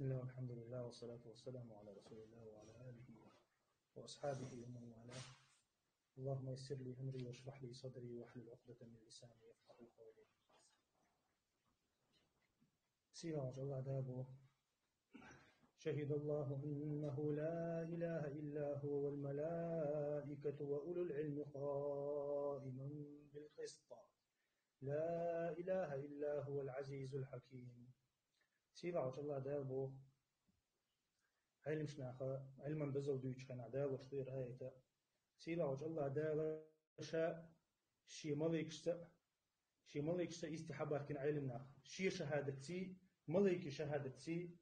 بسم الله والحمد لله والصلاة والسلام على رسول الله وعلى آله وأصحابه ومن والاه. اللهم يسر لي أمري واشرح لي صدري واحلل عقدة من لساني يفقهوا قولي. سيرة الله دابو. شهد الله إنه لا إله إلا هو والملائكة وأولو العلم قائما بالقسط لا إله إلا هو العزيز الحكيم. سيرة الله دابو علم شناخة علما بزو دوش خنا دابو خير آية سيرة الله دابو شاء شي ملك استحبار كن علم ناخ شي شهادتي ملك شهادتي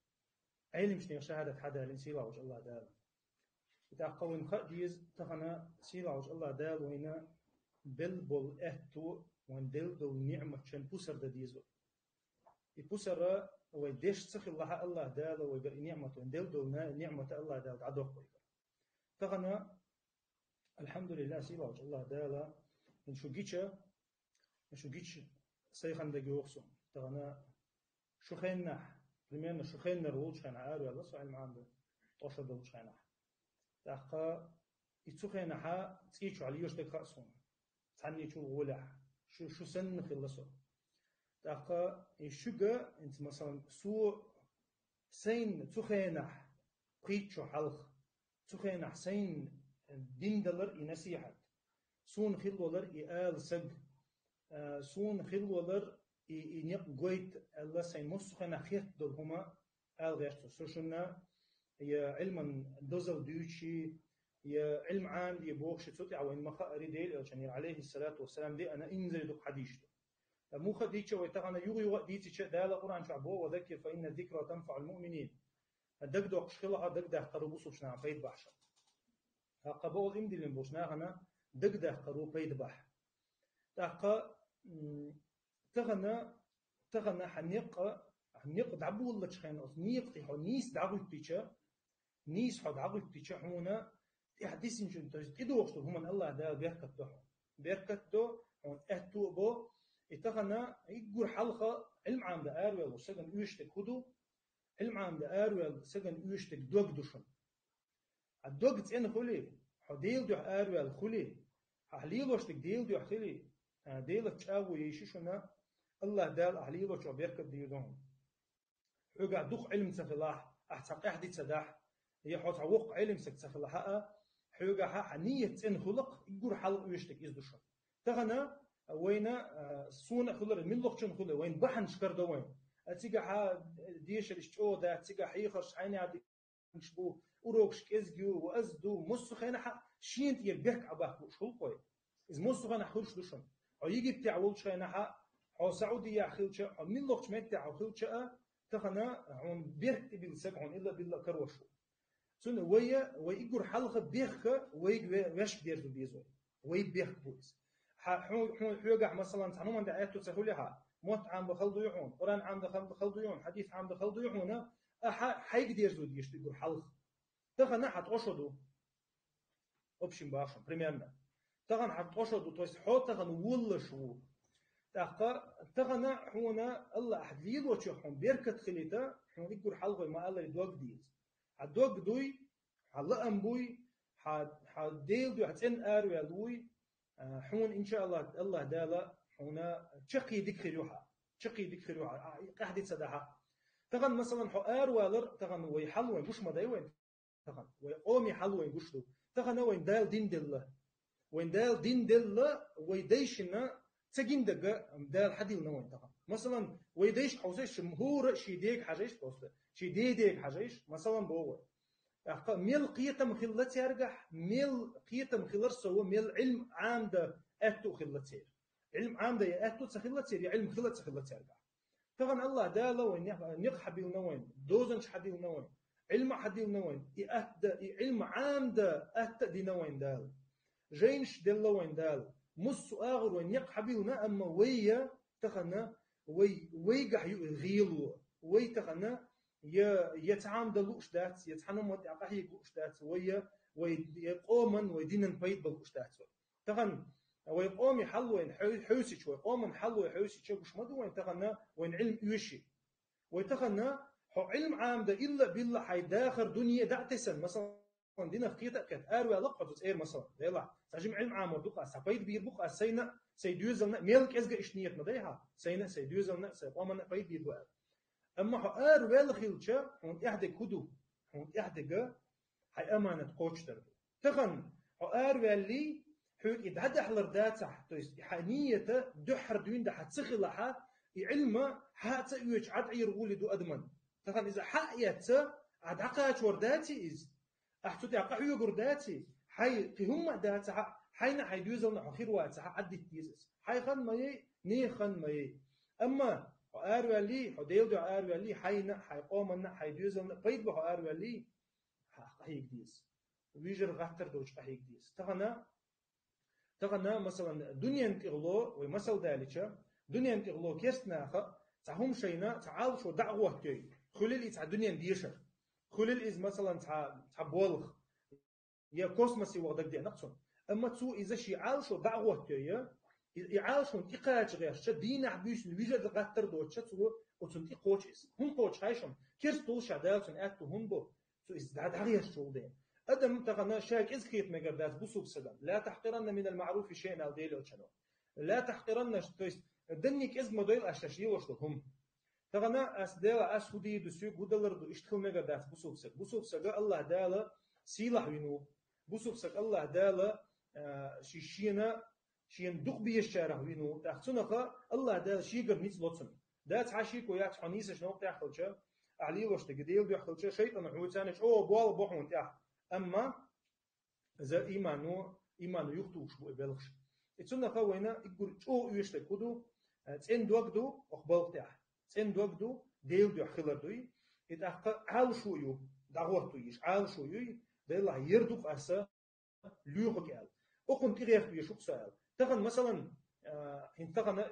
علم شنو شهادة حدا لنسيرة وجه الله دابو يتعقون خديز تخنا سيرة وجه الله دابو هنا بلبل اهتو وان دلدل نعمة شن بوسر دديزو يبوسر ويدش تسخ الله دابو ويبر نعمة وان دلدل نعمة الله دابو عدوك ويبر تخنا الحمد لله سيرة وجه الله دابو إن شو جيتش سيخن دقي وخصم تغنا شو خينا примерно شو خينا رولش خينا عارو الله سؤال معاند طوشة دولش خينا تاقا يتسو خينا حا تيجو على يوش دك خاصون تعني شو غولح شو سن خلصو تاقا يشوغا انت مثلا سو سين تسو خينا بريتشو حلخ تسو خينا سين دين دلر ينسيحت سون خلولر يقال سج سون خلولر ينق قويت الله سين مسخنا خيط دول هما الغيرتو سوشنا يا علما دوزل دوشي يا علم عام دي بوخش تسوتي او ان مخا ريديل الشنير عليه الصلاه والسلام دي انا انزل دو حديث مو خديتش ويتغنا يغي وقديتي تش دال القران شعبو وذكر فان الذكرى تنفع المؤمنين الدقدو قشخلها دقده قربوسو شنا فيد بحش قبول امدلن بوشنا انا دقده قرو فيد بح تاقا تغنى حنيق دعبو الله تشخين أص نيق تيحو نيس دعبو بيتشا نيس حد دعبو بيتشا هنا تحديث إن شنو تدو وقتو هم الله ده بيركت دو هون أهتو بو تغنى يقول حلقة علم عام ده أرويل وسجن يشتك هدو علم عام ده أرويل سجن يشتك دوق دوشن الدوق تين خلي حديل دو أرويل خلي حليل وشتك ديل دو خلي ديل تشاو يشيشنا الله دال أهلي وشو بيركب ديرهم حقا دخ علم سفلاح أحتق أحدي تسداح هي حوت عوق علم سفلاح حقا حنية إن خلق يقول حلق ويشتك يزدش تغنى وين سون خلر من لقشن خلر وين بحن شكر دوين أتيجا ديش الاشتو ده أتيجا حيخش حيني عدي نشبو أروكش كيزجو وأزدو مسخنا شينت يربك عباه شو قوي إذا مسخنا خلش دشن أو يجي بتعول شينا أو سعودية خلشة أو من لقش متى أو خلشة تخنا عن بيرك بالسبعون إلا بالله كروشو سنة ويجور حلقة بيرك ويش بيرزو بيزو بيرك بويز حوجع مثلا تعنو من دعاته تسهلها موت عام بخلدو يحون قرآن عام بخلدو يحون حديث عام بخلدو يحون حيقدر يرزو ديش تقول حلقة تخنا حتقشدو أوبشن باشم بريميرنا تخنا حتقشدو تويس حوت تخنا ولشوا تغنى هنا الله أحديل وشحون بيركت خليتا حون يقول حلقة ما الله يدوق ديز حدوق دوي حلا أمبوي حديل دوي حتن أروي دوي حون إن شاء الله دالا هنا شقي ذكريوها قاعد يتصدها تغن مثلا حو أروي تغن ويحلوين بوش ما دايوين تغن ويقومي حلوين بوشلو تغن وين دال دين دل ويديشنا تجين دقة دال حديل نوين تقام مثلا ويديش حوزيش مهور شيديك حاجيش بوسته شيديك حاجيش مثلا بوه ميل قيته مخلت يرجح ميل قيته مخلر سو ميل علم عام ده اتو خلت ير علم عام ده اتو تخلت ير علم خلت يرجح طبعا الله داله وين نق حديل نوين دوزنش حديل نوين علم حديل نوين علم عام ده ات دي نوين دال جينش دل وين دال مس آخر وين يقحبيونا أما ويا تخنا ويجح يغيلوا تخنا يتعام دلوش دات يتحنم وتعقحي لوش دات ويقومن ويدينن بيت بلوش دات تخن ويقوم يحل وين حوسي شوي قوم حل وين حوسي شوي مش مدو وين تخنا وين علم يوشي ويتخنا حو علم عام ده إلا بالله حي داخر دنيا دعتسن مثلا دينا خيطة كت أروي لقطة إير مثلا يلا سجم علم عام ودوق سبيد بيربوق سينا سيدوزلنا ميلك إزج إشنيت مديها سينا سيدوزلنا سيقومنا بيد بيربوق أما حو أروي لخيلشة هون إحدى كدو هون إحدى جا حي أمانة قوتش تربو تخن حو أروي اللي حو إدعد أحلر داتح تويس حنية دحر دوين ده حتسخلها علم حتى يوش عد يرغولي دو أدمن تخن إذا حقيت عد عقاش ورداتي إز أحتوتي عقاحيو ورداتي حي قهم داتها حينا حيدوزون أخير واتها عد التيزس حي خن ماي ني خن ماي أما أروي لي حديل دو أروي لي حينا حيقومنا حيدوزون بيد بحو أروي لي حيك ديز ويجر غاتر دوش حيك ديز تغنى مثلا دنيا انتغلو ومثل ذلك دنيا انتغلو كيرسناخ تعهم شينا تعال شو دعوة كي خلال تاع دنيا ديشر خلال مثلا تاع بولغ يا كوسموسي وغدك دي نقصن اما تو اذا شي عال شو دعوة كي يعال شو انتقاج غير شدينا حبيش الويجر غاتر دوتش تو وتنتي قوتش هم قوتش هايشم كيرس طول شعدالتن اتو هم بو تو ازداد غير شو دين أدم تغنى شاك إزكيت مجردات بوسوب سدم لا تحقرن من المعروف شيئا أو ديل أو لا تحقرن تويست دنيك إز موديل أشتشي وشلهم تغنى أسدلا أسودي دسوق بدلر دو إشتخل مجردات بوسوب سد الله دالا سيلح وينو بوسوب سد الله دالا شيشينا شين دق بيشارة وينو تحسنها الله دالا شيقر نيت لطن دات عشيك ويات حنيسة شنو تحخلش علي وشت قديل بيحخلش شيطان حوتانش أو بوال بوحون تاح أما إذا إيمانو يختوش بو إبلغش إتسونا خوينا إقول أو يشتى كودو تين دوغدو أخبار تاح تين دوغدو ديل دو خلر دوي إتأخ عال شويو دعوة تويش عال شويو ديل يردوك أسا ليوخك آل أخن تغير بيشوك سؤال تغن مثلا هنتغن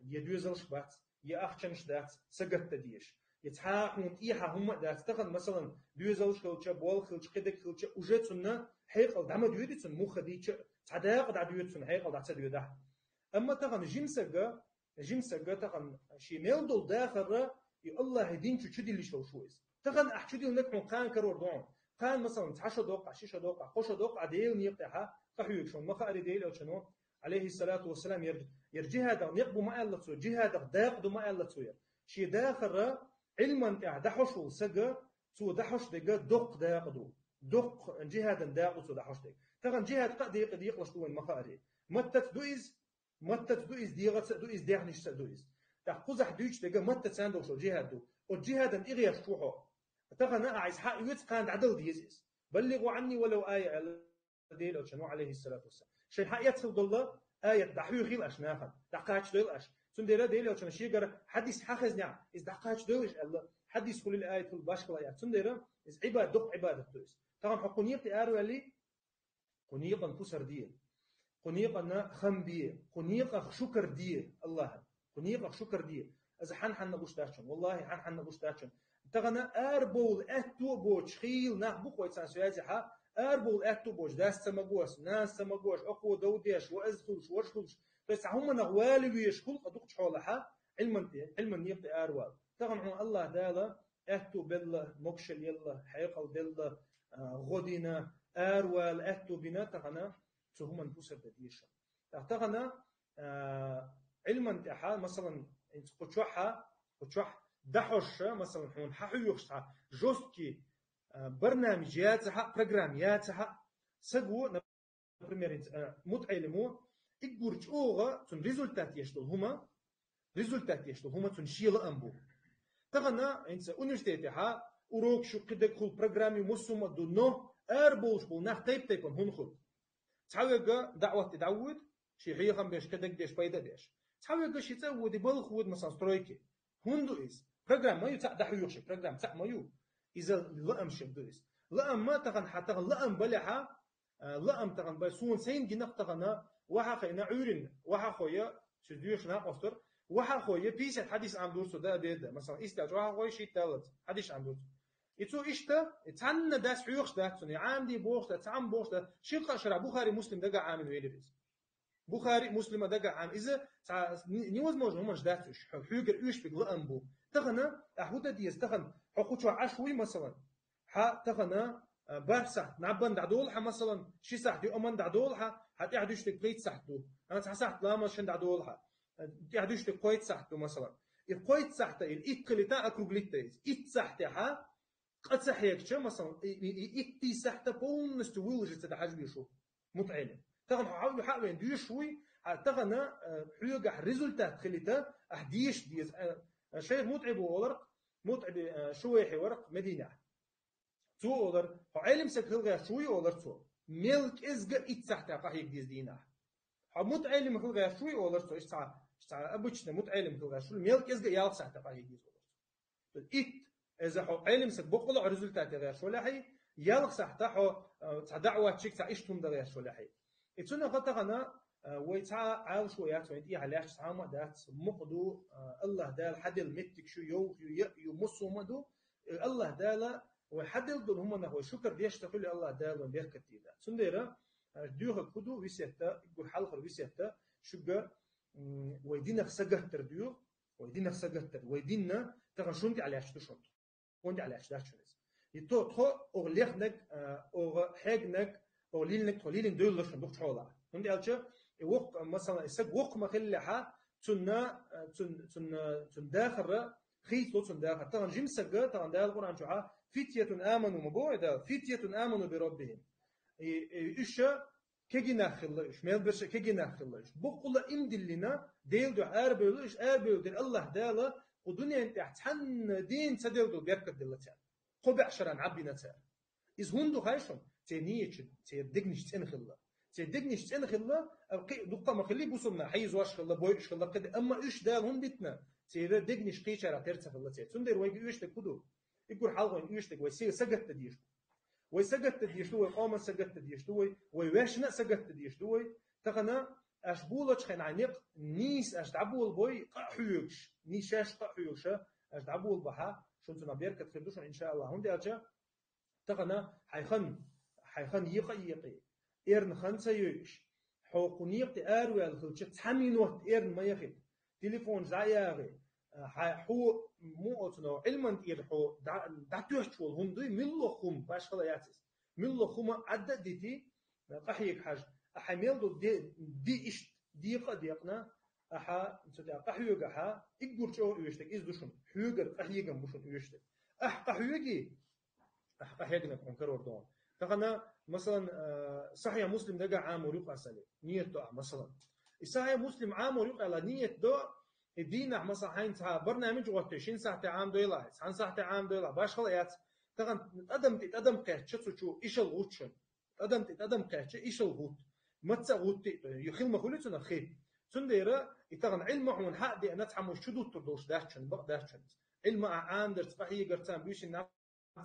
يدوزل شبات يأخشنش دات سقط تديش يتحاقون إيها هم دات تغن مثلا دوزل شكلشة بول خلش قدك خلش وجدتنا حيقل دعم دويدتن مو خديش تعداق دع دويدتن حيقل دع تدويده أما تغن جمسة تغن شي ميل دول داخل الله يدين شو اللي شويس تغن أحشدي لك من قان كرور دون قان مثلا 10 دقيقة 6 دقيقة 5 دقيقة ديل نيقتها قحيوك شون ما خاري ديل أو شنو عليه الصلاة والسلام يرجي هذا نقبو ما الله تسوي جهاد داق دو ما الله تسوي شي داخل علما تاع دحوش سجا تو دحوش دقا دق داقدو دق جهادا داقو تو دحوش دق تغن جهاد قد يقلش وين مخاري متت دويز ديغت دويز ديغنيش دويز تاع قزح دويش دقا متت ساندو شو جهاد دو وجهادا إغير شوحو تغن عايز حق يتقان عدل ديزيز بلغوا عني ولو آية على ديل أو شنو عليه الصلاة والسلام شيء حق يدخل الله آية دحيو خيل أشنافا دقاتش ديل أش سنديرا ديل أو شنو شيء حديث حخز نعم إذ دقاتش ديلش الله حديث كل الآية كل باشكل آيات سنديرا إذ عبادة دق عبادة دويس طبعا حقنيق تأرو اللي قنيق نفسر ديه قنيق أن خم ديه قنيق شكر ديه الله قنيق شكر ديه إذا حن نبوش داشون والله حن نبوش داشون تغنى أربول أتو بوش خيل نحبوك ويتسان سيازي أربول أتو بوش داس سمجوس ناس سمجوس أقوى دوديش وأزخلش ورشخلش بس هم نغوالي ويشخل قدوك حولها علما نيبت أروال طبعا الله دالا أتو بالله مكشل يلا حيقل بالله غدنا أروال أتو بنا تغنى تهم نفسر بديشة تغنى علما تحا مثلا قتشوح دحوش مثلا حون حيوخشها جوستكي برنامجياتها برنامجياتها سجوا نبريمير متعلمو إجور شوغا تون ريزولتات يشتغل هما تون شيل أمبو تغنى إنت أونيفرسيتها أوروك شو قدك خل برنامج مسوم دونو أربوش بول نح تيب هنخل تعوجا دعوة تدعود شي هي خم بيش كدك ديش بايدا ديش تعوجا شي تعود يبلخ مثلا سترويكي هندو إز برنامج ما يتع دحيوش برنامج تع ما يو إذا لأم شبدويس لأم ما تغن حتى لأم بلحة لأم تغن بسون سين جنق تغنا وها خينا عورين وها خويا شديوش ناقصر وها خويا بيسات حديث عن دورسو ده مثلا إستاج وها خويا شيء تالت حديث عن دورسو يتو إشتا تعنى داس حيوخش ده توني عامدي بوخش ده تعم بوخش ده شيخ شرع بخاري مسلم دقا عامل ويلبس بخاري مسلم دقا عام إذا نيوز موج همش داتش حيوغر إيش بيق لأم بو تغنى أحودا ديز تغن حقوق عشوي مثلا ح تغنى بارسا نعبن دعدولها مثلا شي ساعتي أمن دعدولها هتعدوش تقيت ساعتو أنا تحسحت لا مش دعدولها تعدوش تقيت ساعتو مثلا القيت ساعته الإتقلتا أكروجليتيز إت ساعته ح قد سحيك شو مثلا إتي ساعته بونس تولج تتحاج بيشو متعلم تغن حاول حاول ديشوي تغنى حيوجح ريزولتات خليته أحديش ديز شيء متعب وورق متعب شوي ورق مدينة تو أولر علم سكهلغا شوي أولر تو ملك إزجا إتسحت قاهيك ديز دينا متعلم هلغا شوي أولر تو إيش ساعة أبوشنا متعلم هلغا شوي ملك إزجا يالك سحت قاهيك ديز أولر إت إذا علم سك بقول ريزولتات غير شو لحي يالك سحت دعوة شيء تعيشتهم غير شو لحي إتسنا قطعنا ويتعا عال شويات وين علاش تعامل دات مقدو الله دال حدل متك شو يو مصو مدو الله دال وحدل دول هم نحو شكر ديش تقول الله دال وين بيركت ديدا سنديرا ديوه كدو ويسيتا يقول حلقر ويسيتا شجع ويدينا سجتر ديو ويدينا سجتر ويدينا تغشونت علاش تشونت وانت علاش داش شنز يتو تخو أغليخنك أغحجنك أغليلنك توليلن دول لشن دوخ حولا وانت ألشة وق مثلا السق وق ما خلها تن داخل خيط لو تن داخل طبعا جيم سق طبعا ده القرآن شوها فتية آمنوا مبوعدا فتية آمنوا بربهم إيش كجي نخلش ما يلبس كجي نخلش بقول إن دلنا ديل دو أربعلش أربعل الله داله ودنيا أنت حن دين تدل دو بيركت دلتان قبع شران عبنا تار إذ هندو هايشون تنيش تدقنش تنخله تدقنش تنخله دقة ما خليه بوسمنا حيز واش خلا بويش خلا قد أما إيش ده هندتنا تدقنش قيشة ترتخ الله تار سندر ويجي إيش تكودو يقول حلوين إيش تك ويسير سجت تديش ويسجت تديش دوي قام سجت تديش دوي ويواشنا سجت تديش دوي تغنى أشبولش خن عنيق نيس أشتعبول بوي قحيوش نيشاش قحيوش أشتعبول بها شو تنا بيركت خدوش إن شاء الله هندي أجا تغنى حيخن يقي إيرن خمسة يوش حقونيق تأروي الخلشة تحمينوت إيرن ما يخد تليفون زاياغي حو مو أتنو علما تير حو دعتوش شو هندي ملو خم باش خلاياتس ملو خم عدد ديتي قحيك حاج أحمل دي إيش ديقة ديقنا أحا نسيت قحيوجا ها إجبر شو يشتك إيش دوشون حيوجا قحيوجا مشون يشتك قحيوجي قحيوجنا كونكر وردون تقنا مثلا صحيح مسلم دقة عام وريق أسأله نية دو مثلا صحيح مسلم عام وريق على نية دو الدين مثلا حين برنامج وقت 20 ساعة عام دولار 9 ساعة عام دولار باش خلاص تقن تقدم قاعد شو إيش الغوتشن تقدم قاعد إيش الغوت ما تسوت يخيل مخلوتنا خير سنديرة يتغن علم عون حق دي أنا تعمل شدود تردوش داشن بق داشن علم عام در صحيح قرتان بيش الناس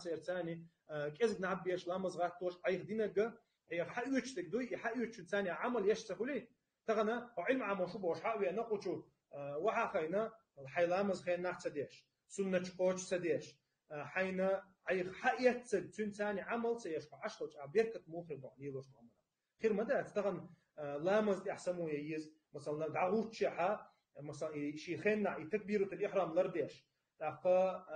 يرتاني كيز نعبيش لامز غاتوش أي خدينك هي حيوش تقدوي حيوش ثاني عمل يشتغلي تغنى علم عام شو بوش حاوي نقوشو وها خينا الحيلامز خينا نحتديش سنة قوش سديش حينا أي حيات تن ثاني عمل سيش عشرة عبيركة موخر ضعني لوش عمل خير مدى تغن لامز دي أحسمو ييز مثلا دعوت شيحة مثلا شي خينا تكبيرة الإحرام لرديش تاقا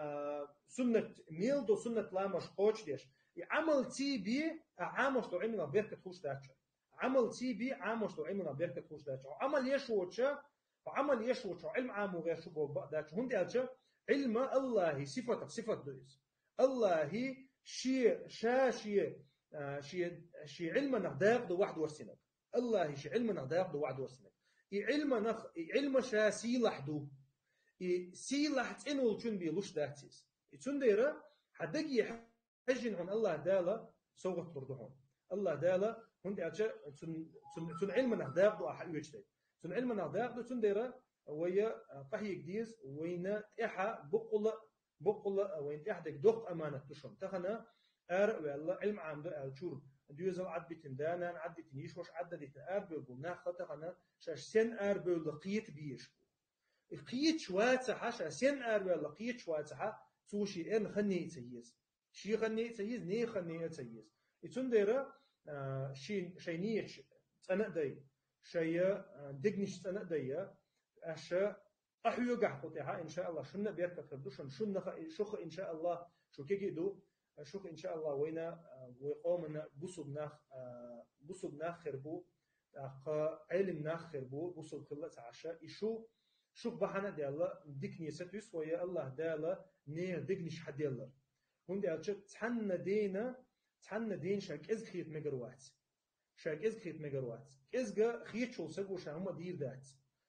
سنة ميلدو سنة لامش قوش ديش عمل تي بي عامش تو عمنا بيركة خوش داتشا عمل تي بي عامش تو عمنا بيركة خوش داتشا عمل يشوتشا وعمل يشوتشا علم عام وغير شو داتشا هندي ألشا علم الله صفة دويس الله شي شي علم نخداق دو واحد ورسنك الله شي علم نخداق دو واحد ورسنك علم شا سيلح دو سيلح تنول تون بيلوش داتيس تون ديرا حدقي حجن عن الله دالا سوغت بردهون الله دالا هندي أجا تون علم نخداق دو أحد يجتي تون علم نخداق دو تون ديرا ويا قحي جديس وين إحا بقول وين إحدك دوق أمانة تشون تخنا والله علم عام دو الجور ديوزل عدبتن دانا عدبتن يشوش عددتن بقول ناخذ تخنا شاش سن لقيت بيش قيت شواتها شاش سن لقيت شواتها توشي إن خني تيز شي خني تيز ني خني تيز يتون ديرا شي نيش تنقدي شي دقنش تنقدي أشا أحيوجح قطعها إن شاء الله شن بيركب خردوشن شخ إن شاء الله شو كيجدو شخ إن شاء الله وينا ويقومنا بصب ناخ خربو علم ناخ خربو بصب كله عشاء شو بحنا ديالا ديك نيستوس ويا الله ديالا نير ديكنيش حديالر هون ديال تحنا دين شاك إز خيت مجروات شاك إز خيت مجروات إزجا خيت شو سق وش هم دير دات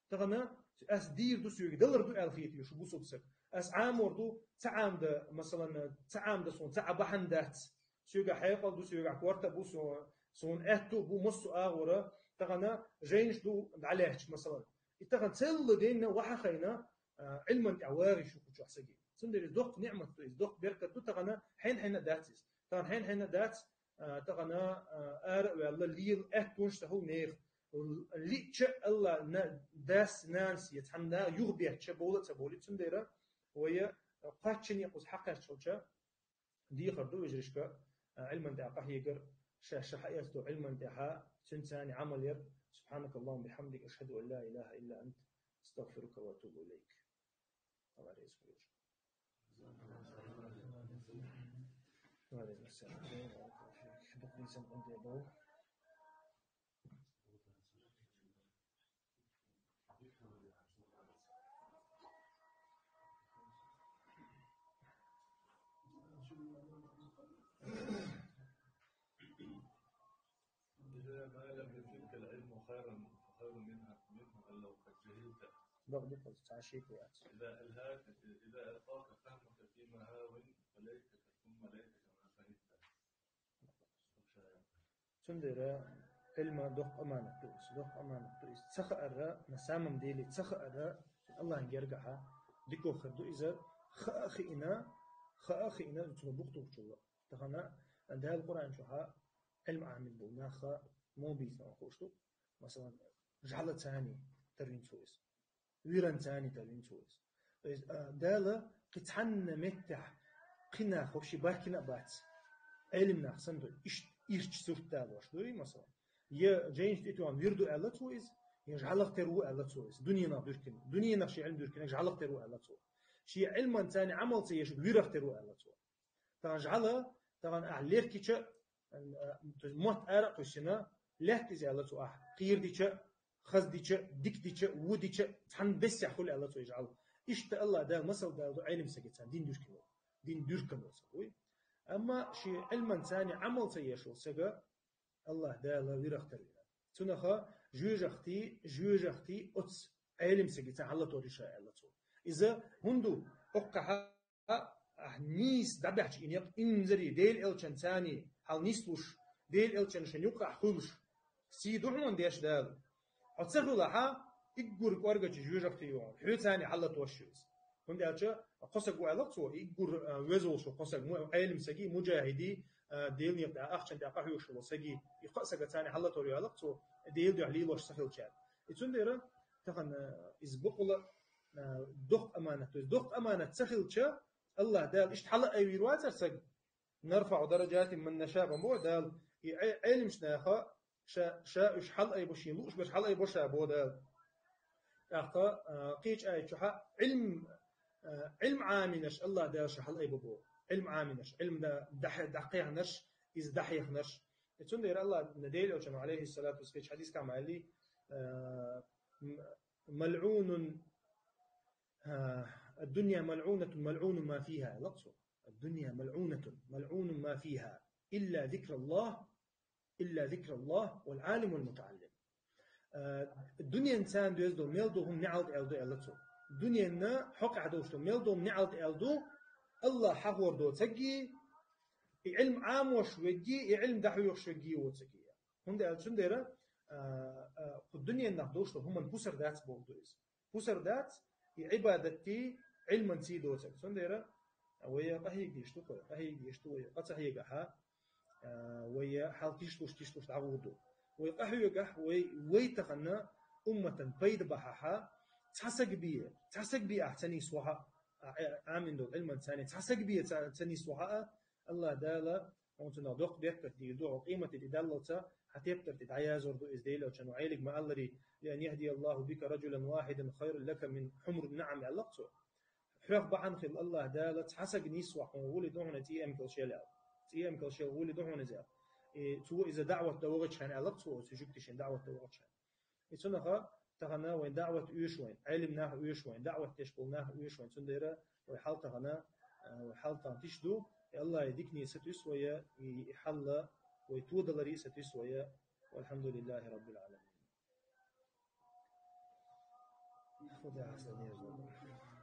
تغنى أس دير دو سيوك دلر دو ألخيت يشو بوسو سق أس عامور دو تعام ده مثلا تعام ده صون تعب بحن دات سيوك حيقل دو سيوك عكورتا بوسو صون أتو بو مصو آغورا تغنى جينش دو عليهش مثلا تغنى تل دينا وحخينا علما عواري شو كتشو حسجي سندري دوق نعمة تويز دوق بركة دو تغنى حين داتيز تغنى حين دات تغنى والله ليل أتونش تهو نير اللي الله داس ناس يتحمنا يغبيه تبولة سندري وهي قاتشن يقص حقا شوشة دي خردو يجرشك علما دعقه يقر شحيته علما دعها سنتاني عمل ير سبحانك اللهم بحمدك أشهد أن لا إله إلا أنت استغفرك وأتوب إليك الله يسلمك وعليكم السلام بقي سن عندي أبو إذا ما لم يفيدك العلم خيرا فخير منه أن لو قد جهلت. بقدر تعشيك ويات. إذا ألقاك فهمك في مهاو فليتك ثم ليتك ما فهمت. تندر علم دوق أمانة تويس تخأر مسامم ديلي تخأر الله يرجعها ديكو خدو إذا خأخينا تنبوختو شو تخنا عند هذا القرآن شوها علم عامل بوناخا مو بيثنا خوشتو مثلا جعل ثاني ترين تويس ويران ثاني ترين تويس دالا قتحن متح قنا خوشي باكنا بات علم ناخسن دو إيش سوف دالوش دوي مثلا يا جينش تيتوان ويردو ألا تويس يجعلق ترو ألا تويس دنيا نخشي علم دوركن يجعلق ترو ألا تويس شي علما ثاني عمل سيش ويرخ ترو ألا تويس تجعلها طبعا أعلير كيتش موت أرق وشنا لهت زي الله تو قير ديتش خز ديتش ديك ديتش وديتش تحن بس يحول الله تو يجعل إيش الله ده مثل ده علم سكتان دين دوركم سوي أما شيء علما ثاني عمل سيشو سجى الله ده لا ويرختر لنا تنخا جوجختي أتس علم سكتان الله تو رشاء الله تو إذا هندو أقها نيس دبحش إنزري ديل إلشان ثاني هل نيسلوش ديل إلشان شن يقع خلش سيدوحون ديش دال أتصخلوا لها إجور قارجة جوجختي يوم حيو ثاني حلا توشيز كنت أجا قصق وعلاقته إجور وزوش وقصق علم سجي مجاهدي ديل يبدأ أخشن دقة حيوش وسجي يقصق ثاني حلا توري علاقته ديل دعليل وش سخل شاد يتون ديرة تخن إزبقلا دق أمانة سخل شا الله دال إيش حلا أي ويروات سج نرفع درجات من نشاء بمو دال علم شناخا شا إيش حلا أي بشين لوش بس حلا أي بشا بو دال أخا قيش أي شها علم عامنش الله دال شحلا أي ببو علم عامنش علم دقيق نش إز دحيح نش يتون دير الله نديل أو عليه الصلاة والسلام حديث كما علي ملعون الدنيا ملعون ما فيها لقصه الدنيا ملعون ما فيها إلا ذكر الله والعالم والمتعلم الدنيا إنسان دوزدو ميلدو هم نعلد ألدو ألتو الدنيا إننا حق عدوشتو ميلدو هم نعلد ألدو الله حقور دو تجي علم عام وشوجي علم دحيو وشوجي وتجي هم ده ألتون ديرا الدنيا نقدوشتو هم بوسر دات بولدوز بوسر دات عبادتي علما سيدوتك سنديرا ويا قهيق ديشتو ويا قص هيجها ويا حال تشتوش تعودو ويا قهيق وي تخنا أمة بيد بحها تحسق بيه أحسني سوها عامل دو علما ثاني تحسق بيه تحسني سوها الله دالا أنتنا دوق بيكتر دي دوق قيمة تدللتا حتيبتر تدعيازر دو إزديلا وشانو عيلك ما ألري لأن يهدي الله بك رجلا واحدا خير لك من حمر النعم علقته حرف بعن خل الله دالت حسق نسوة ولد هنا تي أم كل شيء لا تي أم كل شيء ولد هنا زال تو إذا دعوة دوغت شان علقته سجكتشن دعوة دوغت شان يتنخا تغنى وين دعوة وين علمناه وين دعوة تشبلناه وين تنديرا ويحال تغنى ويحال تشدو الله يديكني ستسوية يحل ويتود لري ستسوية والحمد لله رب العالمين. خذها حسن يا